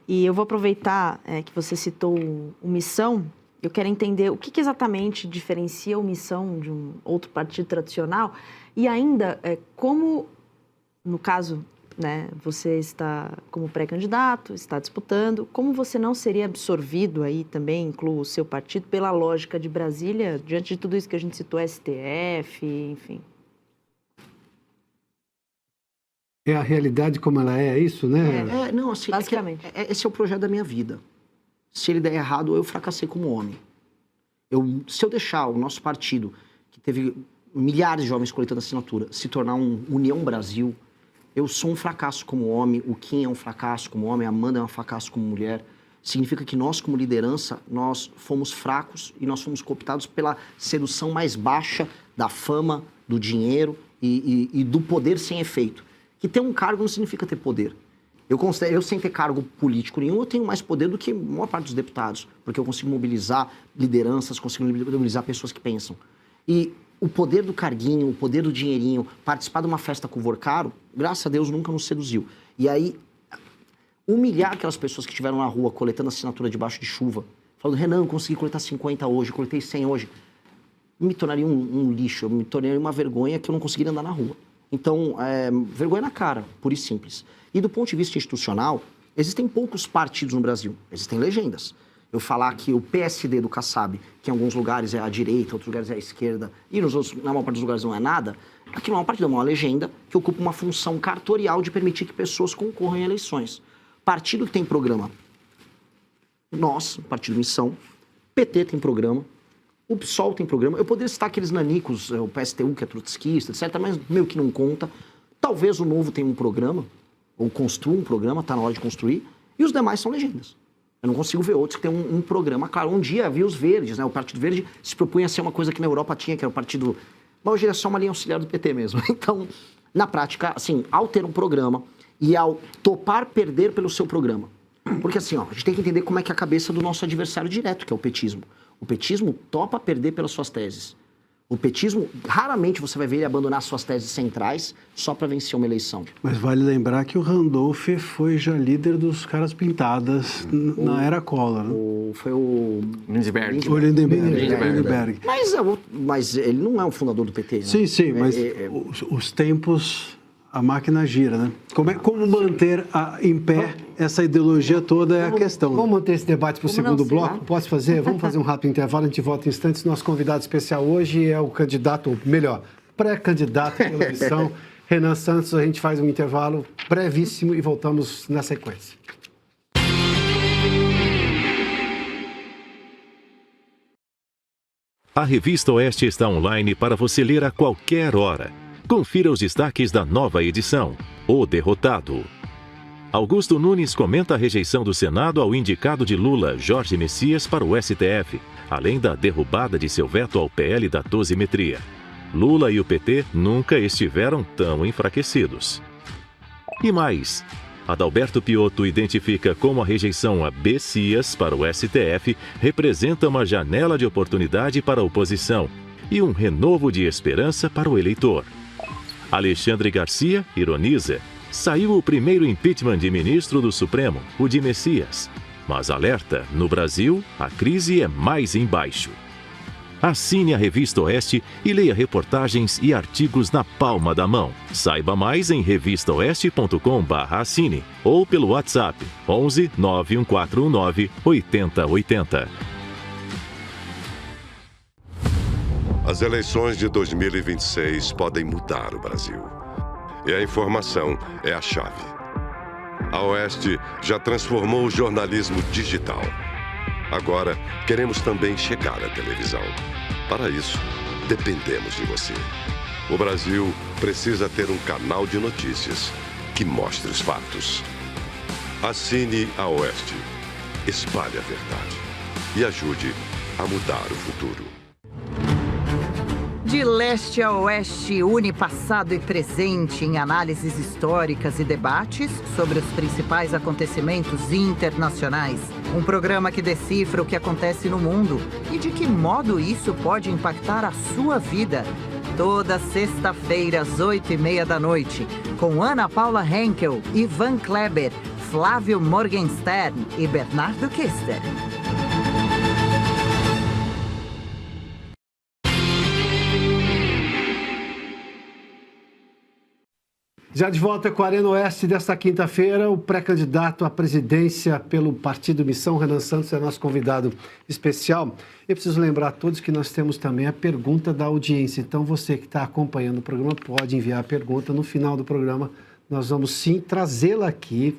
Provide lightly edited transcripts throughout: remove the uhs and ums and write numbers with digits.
E eu vou aproveitar que você citou o Missão. Eu quero entender o que exatamente diferencia o Missão de um outro partido tradicional e ainda como, no caso, né, você está como pré-candidato, está disputando, como você não seria absorvido aí também, incluo o seu partido, pela lógica de Brasília, diante de tudo isso que a gente citou, STF, enfim. É a realidade como ela é isso, né? Não, assim, basicamente. Esse é o projeto da minha vida. Se ele der errado, eu fracassei como homem. Se eu deixar o nosso partido, que teve milhares de jovens coletando assinatura, se tornar um União Brasil, eu sou um fracasso como homem, o Kim é um fracasso como homem, a Amanda é um fracasso como mulher. Significa que nós, como liderança, nós fomos fracos e nós fomos cooptados pela sedução mais baixa da fama, do dinheiro e do poder sem efeito. Que ter um cargo não significa ter poder. Eu sem ter cargo político nenhum, eu tenho mais poder do que a maior parte dos deputados, porque eu consigo mobilizar lideranças, consigo mobilizar pessoas que pensam. E o poder do carguinho, o poder do dinheirinho, participar de uma festa com o Vorcaro, graças a Deus nunca nos seduziu. E aí, humilhar aquelas pessoas que estiveram na rua coletando assinatura debaixo de chuva, falando, Renan, eu consegui coletar 50 hoje, coletei 100 hoje, me tornaria um lixo, eu me tornaria uma vergonha que eu não conseguiria andar na rua. Então, vergonha na cara, pura e simples. E do ponto de vista institucional, existem poucos partidos no Brasil, existem legendas. Eu falar que o PSD do Kassab, que em alguns lugares é à direita, em outros lugares é à esquerda, e nos outros, na maior parte dos lugares não é nada, aqui não é um partido, é uma legenda que ocupa uma função cartorial de permitir que pessoas concorram em eleições. Partido que tem programa, nós, Partido Missão, PT tem programa, o PSOL tem programa, eu poderia citar aqueles nanicos, o PSTU, que é trotskista, etc., mas meio que não conta. Talvez o Novo tenha um programa, ou construa um programa, está na hora de construir, e os demais são legendas. Eu não consigo ver outros que têm um programa. Claro, um dia havia os verdes, né? O Partido Verde se propunha a ser uma coisa que na Europa tinha, que era o partido... Mas hoje é só uma linha auxiliar do PT mesmo. Então, na prática, assim, ao ter um programa e ao topar perder pelo seu programa. Porque assim, a gente tem que entender como é que é a cabeça do nosso adversário direto, que é o petismo. O petismo topa perder pelas suas teses. O petismo, raramente você vai ver ele abandonar suas teses centrais só para vencer uma eleição. Mas vale lembrar que o Randolph foi já líder dos caras pintadas na era Collor. Né? Foi o... Lindbergh. O Lindbergh. Mas ele não é o fundador do PT, né? Sim, mas os tempos... A máquina gira, né? Como manter em pé essa ideologia toda é a questão. Vamos manter esse debate para o segundo bloco? Posso fazer? Vamos fazer um rápido intervalo, a gente volta em instantes. Nosso convidado especial hoje é o candidato, melhor, pré-candidato pela eleição, Renan Santos. A gente faz um intervalo brevíssimo e voltamos na sequência. A Revista Oeste está online para você ler a qualquer hora. Confira os destaques da nova edição, O Derrotado. Augusto Nunes comenta a rejeição do Senado ao indicado de Lula, Jorge Messias, para o STF, além da derrubada de seu veto ao PL da dosimetria. Lula e o PT nunca estiveram tão enfraquecidos. E mais, Adalberto Piotto identifica como a rejeição a Messias para o STF representa uma janela de oportunidade para a oposição e um renovo de esperança para o eleitor. Alexandre Garcia ironiza, saiu o primeiro impeachment de ministro do Supremo, o de Messias. Mas alerta, no Brasil, a crise é mais embaixo. Assine a Revista Oeste e leia reportagens e artigos na palma da mão. Saiba mais em revistaoeste.com/assine ou pelo WhatsApp 11 91419 8080. As eleições de 2026 podem mudar o Brasil. E a informação é a chave. A Oeste já transformou o jornalismo digital. Agora, queremos também chegar à televisão. Para isso, dependemos de você. O Brasil precisa ter um canal de notícias que mostre os fatos. Assine a Oeste, espalhe a verdade e ajude a mudar o futuro. De leste a oeste, une passado e presente em análises históricas e debates sobre os principais acontecimentos internacionais. Um programa que decifra o que acontece no mundo e de que modo isso pode impactar a sua vida. Toda sexta-feira, às 20h30 da noite, com Ana Paula Henkel, Ivan Kleber, Flávio Morgenstern e Bernardo Kister. Já de volta com a Arena Oeste desta quinta-feira, o pré-candidato à presidência pelo Partido Missão, Renan Santos, é nosso convidado especial. Eu preciso lembrar a todos que nós temos também a pergunta da audiência. Então, você que está acompanhando o programa pode enviar a pergunta. No final do programa, nós vamos sim trazê-la aqui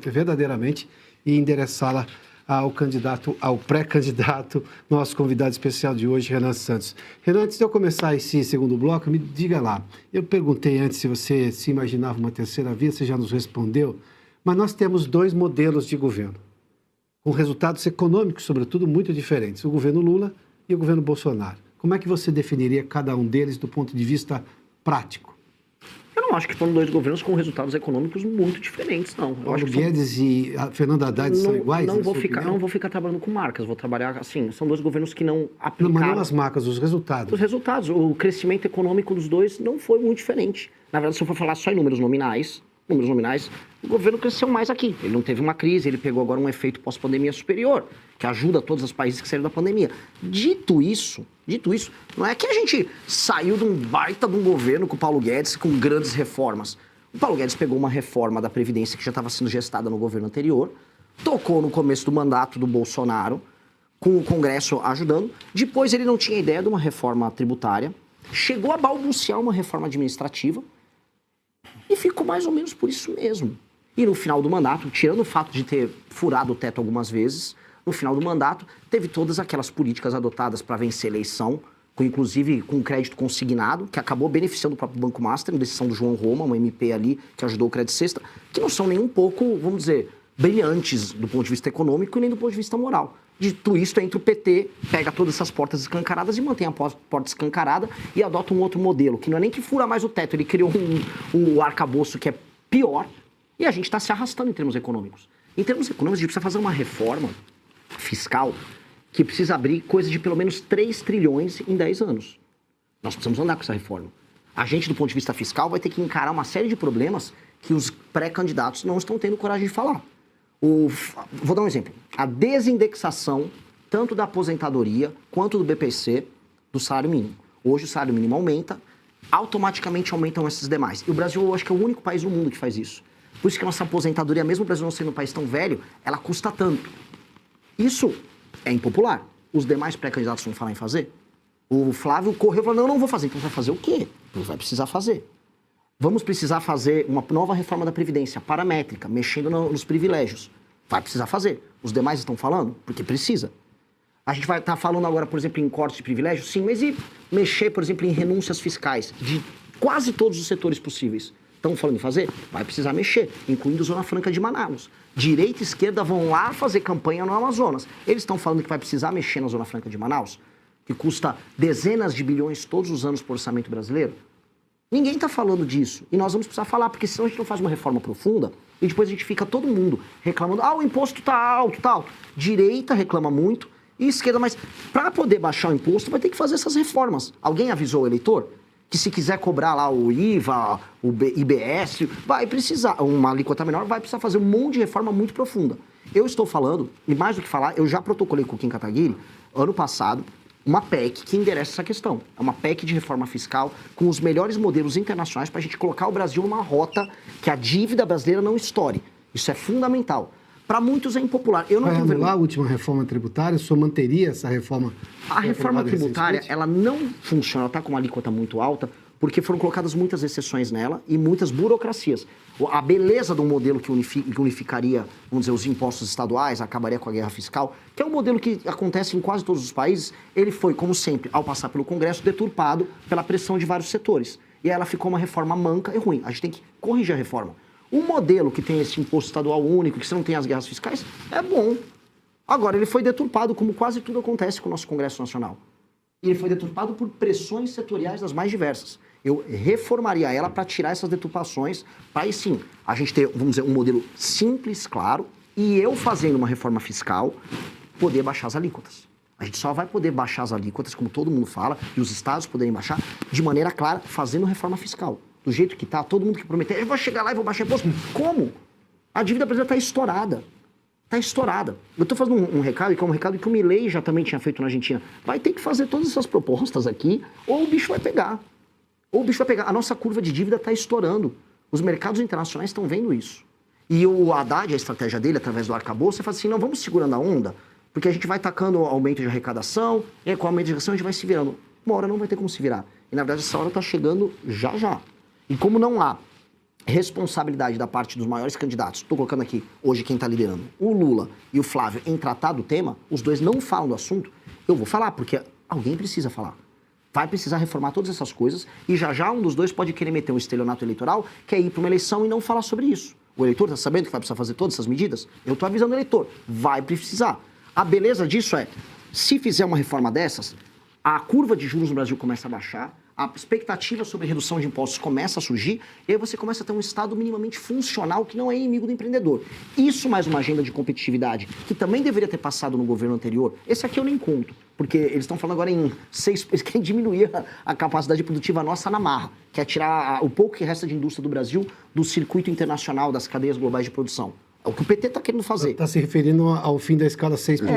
verdadeiramente e endereçá-la ao candidato, ao pré-candidato, nosso convidado especial de hoje, Renan Santos. Renan, antes de eu começar esse segundo bloco, me diga lá. Eu perguntei antes se você se imaginava uma terceira via, você já nos respondeu, mas nós temos 2 modelos de governo, com resultados econômicos, sobretudo, muito diferentes. O governo Lula e o governo Bolsonaro. Como é que você definiria cada um deles do ponto de vista prático? Eu não acho que foram 2 governos com resultados econômicos muito diferentes, não. Eu acho que Guedes e a Fernanda Haddad são iguais? Não vou ficar trabalhando com marcas, vou trabalhar assim. São 2 governos que não aplicaram... Não, mas não as marcas, os resultados. Os resultados. O crescimento econômico dos 2 não foi muito diferente. Na verdade, se eu for falar só em números nominais, o governo cresceu mais aqui. Ele não teve uma crise, ele pegou agora um efeito pós-pandemia superior, que ajuda todos os países que saíram da pandemia. Dito isso, não é que a gente saiu de um baita de um governo com o Paulo Guedes com grandes reformas. O Paulo Guedes pegou uma reforma da Previdência que já estava sendo gestada no governo anterior, tocou no começo do mandato do Bolsonaro, com o Congresso ajudando. Depois ele não tinha ideia de uma reforma tributária, chegou a balbuciar uma reforma administrativa, e ficou mais ou menos por isso mesmo. E no final do mandato, tirando o fato de ter furado o teto algumas vezes, no final do mandato, teve todas aquelas políticas adotadas para vencer a eleição, inclusive com crédito consignado, que acabou beneficiando o próprio Banco Master, em decisão do João Roma, um MP ali, que ajudou o Crédito Sexta, que não são nem um pouco, vamos dizer, brilhantes do ponto de vista econômico e nem do ponto de vista moral. Dito isto, entra o PT, pega todas essas portas escancaradas e mantém a porta escancarada e adota um outro modelo, que não é nem que fura mais o teto, ele criou um arcabouço que é pior e a gente está se arrastando em termos econômicos. Em termos econômicos, a gente precisa fazer uma reforma fiscal que precisa abrir coisa de pelo menos 3 trilhões em 10 anos. Nós precisamos andar com essa reforma. A gente, do ponto de vista fiscal, vai ter que encarar uma série de problemas que os pré-candidatos não estão tendo coragem de falar. Vou dar um exemplo. A desindexação, tanto da aposentadoria quanto do BPC, do salário mínimo. Hoje o salário mínimo aumenta, automaticamente aumentam esses demais. E o Brasil, eu acho que é o único país do mundo que faz isso. Por isso que a nossa aposentadoria, mesmo o Brasil não sendo um país tão velho, ela custa tanto. Isso é impopular. Os demais pré-candidatos vão falar em fazer. O Flávio correu e falou, não vou fazer. Então vai fazer o quê? Não vai precisar fazer. Vamos precisar fazer uma nova reforma da Previdência, paramétrica, mexendo nos privilégios. Vai precisar fazer. Os demais estão falando? Porque precisa. A gente vai estar falando agora, por exemplo, em cortes de privilégios? Sim, mas e mexer, por exemplo, em renúncias fiscais de quase todos os setores possíveis? Estão falando em fazer? Vai precisar mexer, incluindo Zona Franca de Manaus. Direita e esquerda vão lá fazer campanha no Amazonas. Eles estão falando que vai precisar mexer na Zona Franca de Manaus, que custa dezenas de bilhões todos os anos por orçamento brasileiro? Ninguém está falando disso. E nós vamos precisar falar, porque senão a gente não faz uma reforma profunda e depois a gente fica todo mundo reclamando, o imposto está alto, tá alto. Direita reclama muito e esquerda, mas para poder baixar o imposto vai ter que fazer essas reformas. Alguém avisou o eleitor que se quiser cobrar lá o IVA, o IBS, vai precisar, uma alíquota menor, vai precisar fazer um monte de reforma muito profunda. Eu estou falando, e mais do que falar, eu já protocolei com o Kim Kataguiri, ano passado, uma PEC que endereça essa questão. É uma PEC de reforma fiscal com os melhores modelos internacionais para a gente colocar o Brasil numa rota que a dívida brasileira não estoure. Isso é fundamental. Para muitos é impopular. Eu não vai anular a última reforma tributária? O senhor manteria essa reforma? A reforma tributária, ela não funciona, ela está com uma alíquota muito alta, porque foram colocadas muitas exceções nela e muitas burocracias. A beleza de um modelo que unificaria, vamos dizer, os impostos estaduais, acabaria com a guerra fiscal, que é um modelo que acontece em quase todos os países, ele foi, como sempre, ao passar pelo Congresso, deturpado pela pressão de vários setores. E aí ela ficou uma reforma manca e ruim. A gente tem que corrigir a reforma. Um modelo que tem esse imposto estadual único, que você não tem as guerras fiscais, é bom. Agora, ele foi deturpado, como quase tudo acontece com o nosso Congresso Nacional. E ele foi deturpado por pressões setoriais das mais diversas. Eu reformaria ela para tirar essas deturpações, para aí sim, a gente ter, vamos dizer, um modelo simples, claro, e eu fazendo uma reforma fiscal, poder baixar as alíquotas. A gente só vai poder baixar as alíquotas, como todo mundo fala, e os estados poderem baixar, de maneira clara, fazendo reforma fiscal. Do jeito que está, todo mundo que prometeu, eu vou chegar lá e vou baixar imposto. Como? A dívida brasileira está estourada. Está estourada. Eu estou fazendo um recado, que é um recado que o Milei já também tinha feito na Argentina. Vai ter que fazer todas essas propostas aqui, ou o bicho vai pegar. Ou o bicho vai pegar. A nossa curva de dívida está estourando. Os mercados internacionais estão vendo isso. E o Haddad, a estratégia dele, através do arcabouço, você fala assim, não, vamos segurando a onda, porque a gente vai tacando aumento de arrecadação, e com o aumento de arrecadação a gente vai se virando. Uma hora não vai ter como se virar. E, na verdade, essa hora está chegando já, já. E como não há responsabilidade da parte dos maiores candidatos, estou colocando aqui hoje quem está liderando, o Lula e o Flávio, em tratar do tema, os dois não falam do assunto, eu vou falar, porque alguém precisa falar. Vai precisar reformar todas essas coisas, e já já um dos dois pode querer meter um estelionato eleitoral, que é ir para uma eleição e não falar sobre isso. O eleitor está sabendo que vai precisar fazer todas essas medidas? Eu estou avisando o eleitor, vai precisar. A beleza disso é, se fizer uma reforma dessas, a curva de juros no Brasil começa a baixar, a expectativa sobre redução de impostos começa a surgir, e aí você começa a ter um Estado minimamente funcional que não é inimigo do empreendedor. Isso mais uma agenda de competitividade, que também deveria ter passado no governo anterior, esse aqui eu nem conto, porque eles estão falando agora em eles querem diminuir a capacidade produtiva nossa na marra, que é tirar o pouco que resta de indústria do Brasil do circuito internacional das cadeias globais de produção. É o que o PT está querendo fazer. Está se referindo ao fim da escala 6 por 1.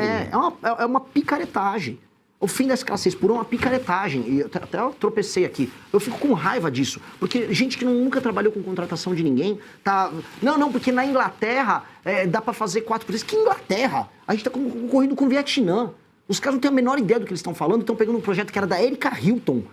É uma picaretagem. O fim da escala 6 por 1 é uma picaretagem. E até eu tropecei aqui. Eu fico com raiva disso. Porque gente que nunca trabalhou com contratação de ninguém tá... Não, porque na Inglaterra dá para fazer 4 por 3. Que Inglaterra? A gente está concorrendo com o Vietnã. Os caras não têm a menor ideia do que eles estão falando. Estão pegando um projeto que era da Erika Hilton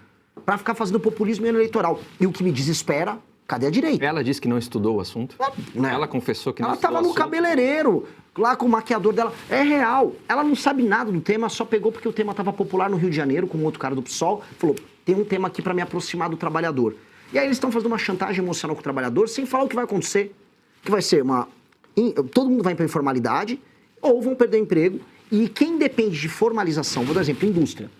para ficar fazendo populismo eleitoral. E o que me desespera, cadê a direita? Ela disse que não estudou o assunto? Ela confessou que não estudou o assunto? Ela estava no cabeleireiro, lá com o maquiador dela. É real. Ela não sabe nada do tema, só pegou porque o tema estava popular no Rio de Janeiro, com um outro cara do PSOL. Falou, tem um tema aqui para me aproximar do trabalhador. E aí eles estão fazendo uma chantagem emocional com o trabalhador, sem falar o que vai acontecer. Que vai ser todo mundo vai para informalidade, ou vão perder emprego. E quem depende de formalização, vou dar exemplo, indústria.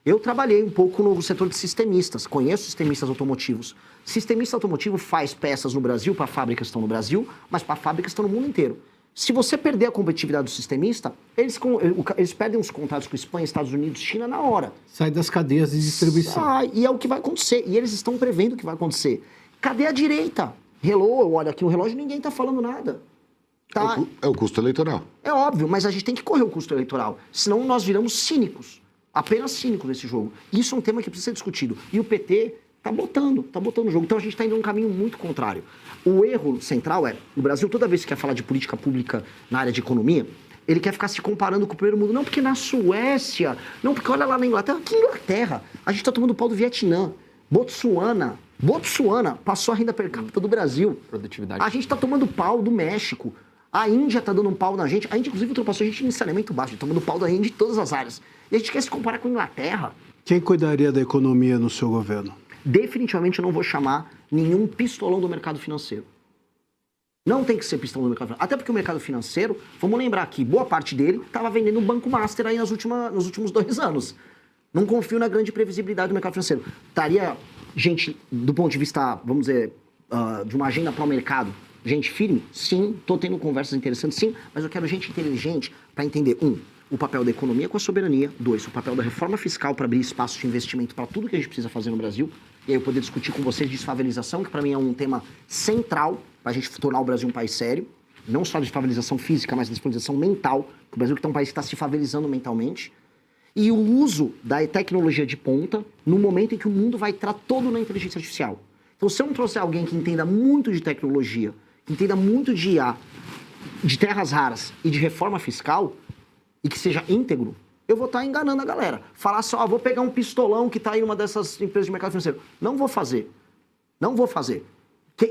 Eu trabalhei um pouco no setor de sistemistas, conheço sistemistas automotivos. Sistemista automotivo faz peças no Brasil, para fábricas que estão no Brasil, mas para fábricas que estão no mundo inteiro. Se você perder a competitividade do sistemista, eles perdem os contratos com Espanha, Estados Unidos, China na hora. Sai das cadeias de distribuição. Sai, e é o que vai acontecer. E eles estão prevendo o que vai acontecer. Cadê a direita? Hello, olha aqui o relógio, ninguém está falando nada. Tá? É o custo eleitoral. É óbvio, mas a gente tem que correr o custo eleitoral. Senão nós viramos cínicos. Apenas cínicos nesse jogo. Isso é um tema que precisa ser discutido. E o PT tá botando o jogo. Então a gente está indo num caminho muito contrário. O erro central é, o Brasil, toda vez que quer falar de política pública na área de economia, ele quer ficar se comparando com o primeiro mundo. Não, porque na Suécia, não, porque olha lá na Inglaterra. Que Inglaterra? A gente está tomando pau do Vietnã. Botsuana passou a renda per capita do Brasil. Produtividade. A gente está tomando pau do México. A Índia está dando um pau na gente. A Índia, inclusive, ultrapassou a gente em saneamento baixo. Tomando pau da Índia em todas as áreas. E a gente quer se comparar com a Inglaterra. Quem cuidaria da economia no seu governo? Definitivamente eu não vou chamar nenhum pistolão do mercado financeiro. Não tem que ser pistolão do mercado financeiro. Até porque o mercado financeiro, vamos lembrar que boa parte dele estava vendendo um Banco Master aí nos últimos 2 anos. Não confio na grande previsibilidade do mercado financeiro. Estaria gente, do ponto de vista, vamos dizer, de uma agenda para o mercado, gente firme? Sim. Estou tendo conversas interessantes, sim. Mas eu quero gente inteligente para entender, o papel da economia com a soberania. 2, o papel da reforma fiscal para abrir espaço de investimento para tudo que a gente precisa fazer no Brasil. E aí eu poder discutir com vocês desfavelização, que para mim é um tema central para a gente tornar o Brasil um país sério. Não só de desfavelização física, mas de desfavelização mental. O Brasil que é um país que está se favelizando mentalmente. E o uso da tecnologia de ponta no momento em que o mundo vai entrar todo na inteligência artificial. Então, se eu não trouxer alguém que entenda muito de tecnologia, que entenda muito de IA, de terras raras e de reforma fiscal, e que seja íntegro, eu vou estar enganando a galera. Falar só, vou pegar um pistolão que está aí em uma dessas empresas de mercado financeiro. Não vou fazer. Não vou fazer.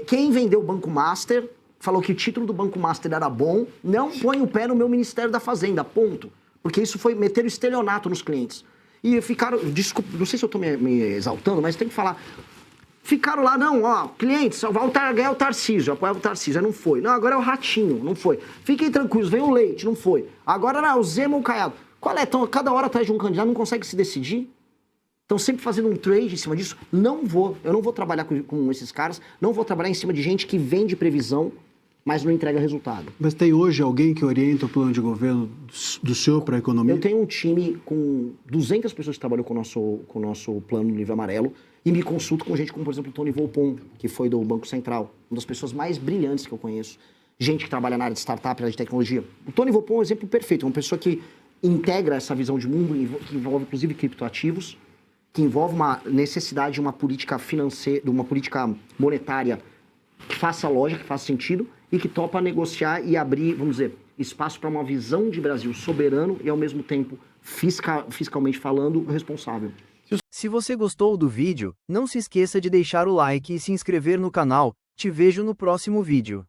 Quem vendeu o Banco Master, falou que o título do Banco Master era bom, não põe o pé no meu Ministério da Fazenda, ponto. Porque isso foi meter o estelionato nos clientes. E ficaram, desculpa, não sei se eu estou me exaltando, mas tem que falar. Ficaram lá, clientes, ganhar o Tarcísio, apoiava o Tarcísio, aí não foi. Não, agora é o Ratinho, não foi. Fiquem tranquilos, vem o Leite, não foi. Agora era o Zema ou o Caiado. Qual é? Então, cada hora atrás de um candidato, não consegue se decidir? Estão sempre fazendo um trade em cima disso. Eu não vou trabalhar com esses caras, não vou trabalhar em cima de gente que vende previsão, mas não entrega resultado. Mas tem hoje alguém que orienta o plano de governo do senhor para a economia? Eu tenho um time com 200 pessoas que trabalham com o nosso plano no nível amarelo e me consulto com gente como, por exemplo, o Tony Volpon, que foi do Banco Central, uma das pessoas mais brilhantes que eu conheço. gente que trabalha na área de startup, na área de tecnologia. O Tony Volpon é um exemplo perfeito, uma pessoa que integra essa visão de mundo, que envolve inclusive criptoativos, que envolve uma necessidade de uma política financeira, de uma política monetária que faça lógica, que faça sentido e que topa negociar e abrir, vamos dizer, espaço para uma visão de Brasil soberano e ao mesmo tempo fiscalmente falando responsável. Se você gostou do vídeo, não se esqueça de deixar o like e se inscrever no canal. Te vejo no próximo vídeo.